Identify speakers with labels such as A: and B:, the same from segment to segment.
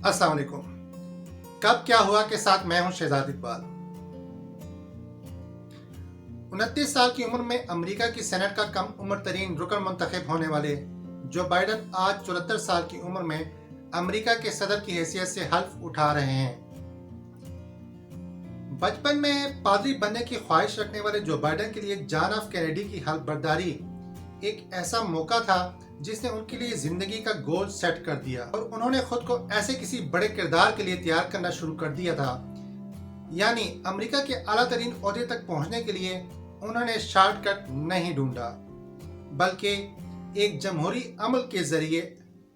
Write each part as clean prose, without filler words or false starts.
A: अस्सलाम वालेकुम। कब क्या हुआ के साथ मैं हूं शहजाद इकबाल। 29 साल की उम्र में अमेरिका की सेनेट का कम उम्र तरीन रुकन मुंतखब होने वाले जो बाइडन आज 74 साल की उम्र में अमेरिका के सदर की हैसियत से हल्फ उठा रहे हैं। बचपन में पादरी बनने की ख्वाहिश रखने वाले जो बाइडन के लिए जॉन एफ कैनेडी की हल्फ बर्दारी एक ऐसा मौका था जिसने उनके लिए जिंदगी का गोल सेट कर दिया और उन्होंने खुद को ऐसे किसी बड़े किरदार के लिए तैयार करना शुरू कर दिया था। यानी अमेरिका के आला तरीन ओहदे तक पहुंचने के लिए उन्होंने शॉर्टकट नहीं ढूंढा, बल्कि एक जमहूरी अमल के जरिए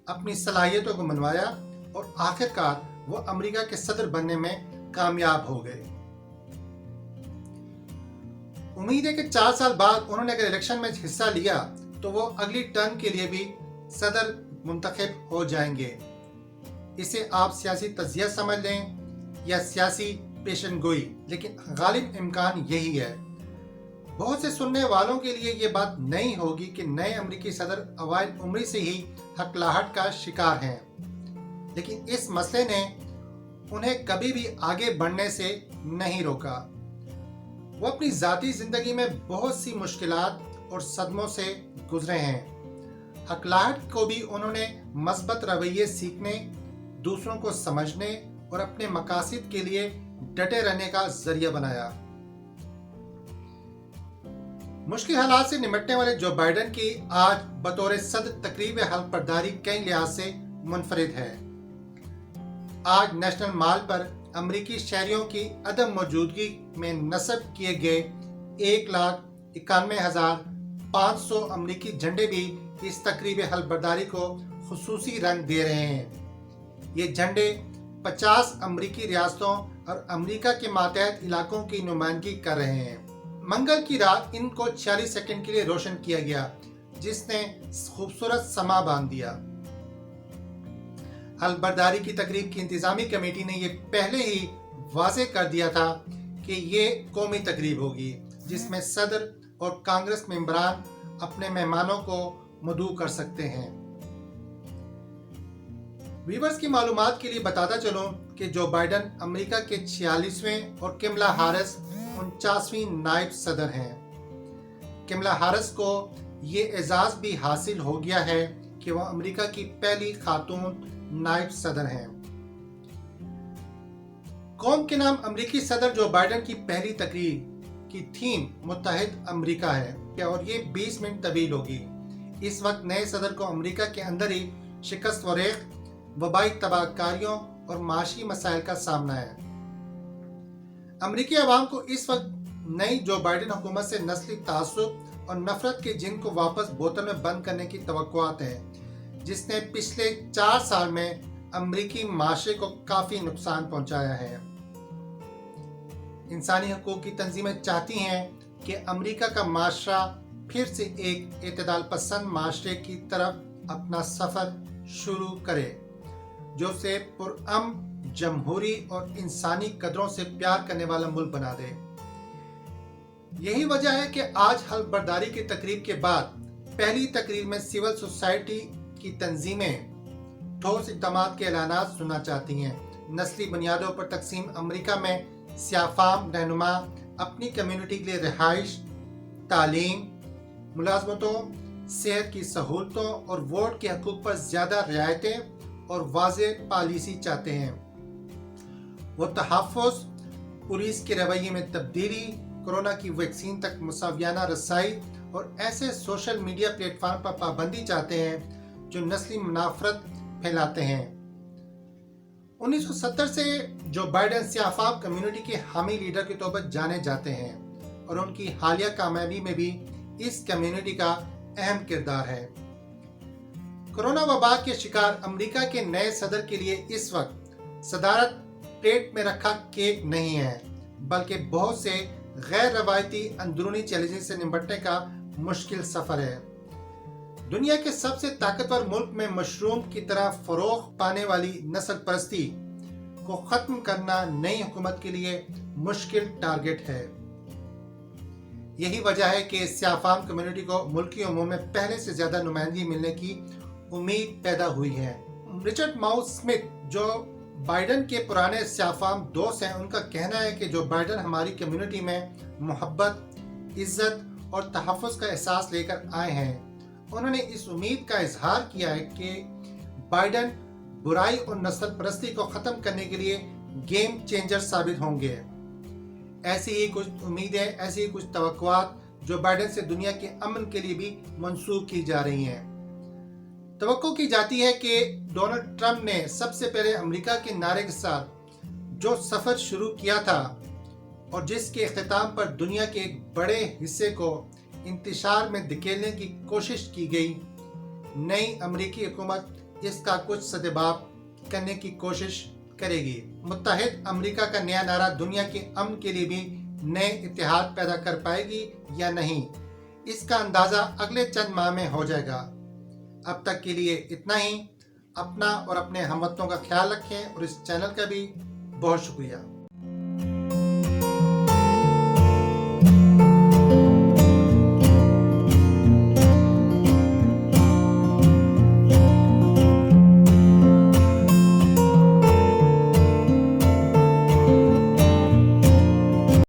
A: अपनी सलाहियतों को मनवाया और आखिरकार वो अमेरिका के सदर बनने में कामयाब हो गए। उम्मीद है कि 4 साल बाद उन्होंने अगर इलेक्शन में हिस्सा लिया तो वो अगली टर्म के लिए भी सदर मुंतखब हो जाएंगे। इसे आप सियासी तजिया समझ लें या सियासी पेशन गोई, लेकिन गालिब इम्कान यही है। बहुत से सुनने वालों के लिए ये बात नहीं होगी कि नए अमेरिकी सदर अवाइल उम्री से ही हकलाहट का शिकार हैं, लेकिन इस मसले ने उन्हें कभी भी आगे बढ़ने से नहीं रोका। वो अपनी जाती जिंदगी में बहुत सी मुश्किलात और सदमों से गुजरे हैं। हकलाहट को भी उन्होंने मस्बत रवैये सीखने, दूसरों को समझने और अपने मकासद के लिए डटे रहने का जरिया बनाया। मुश्किल हालात से निपटने वाले जो बाइडन की आज बतौर सदर तकरीब हल्फ बर्दारी कई लिहाज से मुनफरिद है। आज नेशनल मॉल पर अमरीकी शहरियों की अदम मौजूदगी में नस्ब किए गए 1,91,500 अमरीकी झंडे भी इस तकरीब हल्फ बर्दारी को खुसूसी रंग दे रहे हैं। ये झंडे 50 अमरीकी रियासतों और अमरीका के मातहत इलाकों की नुमाइंदगी कर रहे हैं। मंगल की रात इनको 46 सेकंड के लिए रोशन किया गया, जिसने खूबसूरत समा बांध दिया। हल्फ बर्दारी की तकरीब की इंतजामी कमेटी ने यह पहले ही वाज़ेह कर दिया था कि ये कौमी तकरीब होगी जिसमें सदर और कांग्रेस मेंबरान अपने मेहमानों को मदऊ कर सकते हैं। व्यूअर्स की मालूमात के लिए बताता चलूं कि जो बाइडन अमेरिका के 46वें और कमला हैरिस 49वीं नायब सदर हैं। कमला हैरिस को ये एजाज भी हासिल हो गया है कि वह अमेरिका की पहली खातून नायब सदर हैं। कौम के नाम अमेरिकी सदर जो बाइडन की पहली तकरीर की थीम मुत्तहिद अमेरिका है और ये 20 मिनट तवील होगी। इस वक्त नए सदर को अमेरिका के अंदर ही शिकस्त वरेख, वबाई तबाहकारियों और माशी मसाइल का सामना है। अमेरिकी अवाम को इस वक्त नई जो बाइडन हुकूमत से नस्ली तासुब और नफरत के जिन को वापस बोतल में बंद करने की तवक्कुआत है, जिसने पिछले 4 साल में अमेरिकी माशरे को काफी नुकसान पहुंचाया है। इंसानी हकूक की तंजीमें चाहती हैं कि अमेरिका का माशरा फिर से एक एतदाल पसंद माशरे की तरफ अपना सफर शुरू करे, जो उसे पुरअमन, जमहूरी और इंसानी कदरों से प्यार करने वाला मुल्क बना दे। यही वजह है कि आज हल्फ बर्दारी की तकरीब के बाद पहली तकरीब में सिविल सोसाइटी की तंजीमें ठोस इक़दामात के ऐलानात सुनना चाहती हैं। नस्ली बुनियादों पर तकसीम अमेरिका में सियाफाम रहनुमा अपनी कम्युनिटी के लिए रिहाइश, तालीम, मुलाजमतों, सेहत की सहूलतों और वोट के हकूक पर ज्यादा रियायतें और वाज़ेह पॉलिसी चाहते हैं। वो तहफ़्फ़ुज़, पुलिस के रवैये में तब्दीली, कोरोना की वैक्सीन तक मुसावियाना रसाई और ऐसे सोशल मीडिया प्लेटफॉर्म पर पाबंदी चाहते हैं जो नस्ली मुनाफरत फैलाते हैं। 1970 से जो बाइडन सियाफाम कम्युनिटी के हामी लीडर के तौर पर जाने जाते हैं और उनकी हालिया कामयाबी में भी इस कम्युनिटी का अहम किरदार है। कोरोना वबा के शिकार अमेरिका के नए सदर के लिए इस वक्त सदारत प्लेट में रखा केक नहीं है, बल्कि बहुत से गैर रवायती अंदरूनी चैलेंजेस से निपटने का मुश्किल सफर है। दुनिया के सबसे ताकतवर मुल्क में मशरूम की तरह फरोग पाने वाली नस्ल परस्ती को खत्म करना नई हुकूमत के लिए मुश्किल टारगेट है। यही वजह है कि सियाफाम कम्युनिटी को मुल्की उमूर में पहले से ज्यादा नुमाइंदगी मिलने की उम्मीद पैदा हुई है। रिचर्ड माउस स्मिथ जो बाइडन के पुराने स्याफाम दोस्त हैं, उनका कहना है कि जो बाइडन हमारी कम्युनिटी में मोहब्बत, इज्जत और तहफ़्फ़ुज़ का एहसास लेकर आए हैं। उन्होंने इस उम्मीद का इजहार किया है कि बाइडन बुराई और नस्ल परस्ती को ख़त्म करने के लिए गेम चेंजर साबित होंगे। ऐसी ही कुछ उम्मीदें, ऐसी ही कुछ तवक्कुआत जो बाइडन से दुनिया के अमन के लिए भी मंसूब की जा रही हैं। तवक्को की जाती है कि डोनाल्ड ट्रंप ने सबसे पहले अमेरिका के नारे के साथ जो सफ़र शुरू किया था और जिसके इख्तिताम पर दुनिया के एक बड़े हिस्से को इंतशार में धकेलने की कोशिश की गई, नई अमेरिकी हुकूमत इसका कुछ सद्भाव करने की कोशिश करेगी। मुत्तहिद अमेरिका का नया नारा दुनिया के अमन के लिए भी नए इत्तेहाद पैदा कर पाएगी या नहीं, इसका अंदाज़ा अगले चंद माह में हो जाएगा। अब तक के लिए इतना ही। अपना और अपने हमवतनों का ख्याल रखें और इस चैनल का भी बहुत शुक्रिया।